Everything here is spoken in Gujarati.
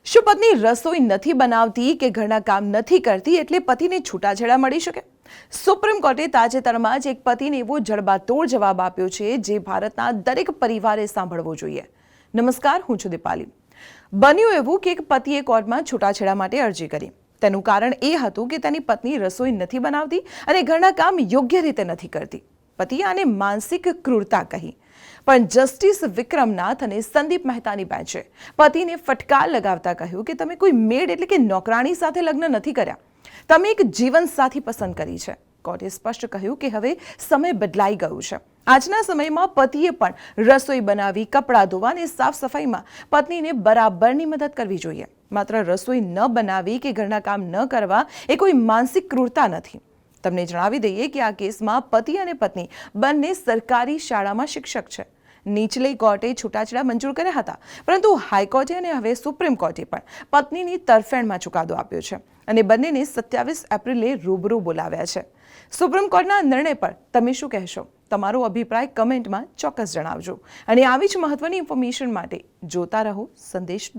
શું પત્ની રસોઈ નથી બનાવતી કે ઘરના કામ નથી કરતી એટલે પતિને છૂટાછેડા મળી શકે? સુપ્રીમ કોર્ટે તાજેતરમાં જ એક પતિને એવો જડબાતોડ જવાબ આપ્યો છે જે ભારતના દરેક પરિવારે સાંભળવો જોઈએ. નમસ્કાર, હું છું દીપાલી. બન્યું એવું કે એક પતિએ કોર્ટમાં છૂટાછેડા માટે અરજી કરી. તેનું કારણ એ હતું કે તેની પત્ની રસોઈ નથી બનાવતી અને ઘરના કામ યોગ્ય રીતે નથી કરતી. પતિએ આને માનસિક ક્રૂરતા કહી. પણ જસ્ટિસ વિક્રમનાથ અને સંદીપ મહેતાની બેન્ચે પતિને ફટકાર લગાવતા કહ્યું કે તમે કોઈ મેડ એટલે કે નોકરાણી સાથે લગ્ન નથી કર્યા, તમે એક જીવનસાથી પસંદ કરી છે. કોર્ટે સ્પષ્ટ કહ્યું કે હવે સમય બદલાઈ ગયું છે. આજના સમયમાં પતિએ પણ રસોઈ બનાવી, કપડાં ધોવા અને સાફ સફાઈમાં પત્નીને બરાબરની મદદ કરવી જોઈએ. માત્ર રસોઈ ન બનાવી કે ઘરના કામ ન કરવા એ કોઈ માનસિક ક્રૂરતા નથી. તમને જણાવી દઈએ કે આ કેસમાં પતિ અને પત્ની બંને સરકારી શાળામાં શિક્ષક છે. નીચલી કોર્ટે છૂટાછેડા મંજૂર કર્યા હતા, પરંતુ હાઈકોર્ટે અને હવે સુપ્રીમ કોર્ટે પણ પત્નીની તરફેણમાં ચુકાદો આપ્યો છે અને બંનેને 27 એપ્રિલે રૂબરૂ બોલાવ્યા છે. સુપ્રીમ કોર્ટના નિર્ણય પર તમે શું કહેશો? તમારો અભિપ્રાય કમેન્ટમાં ચોક્કસ જણાવજો અને આવી જ મહત્વની ઇન્ફોર્મેશન માટે જોતા રહો સંદેશ.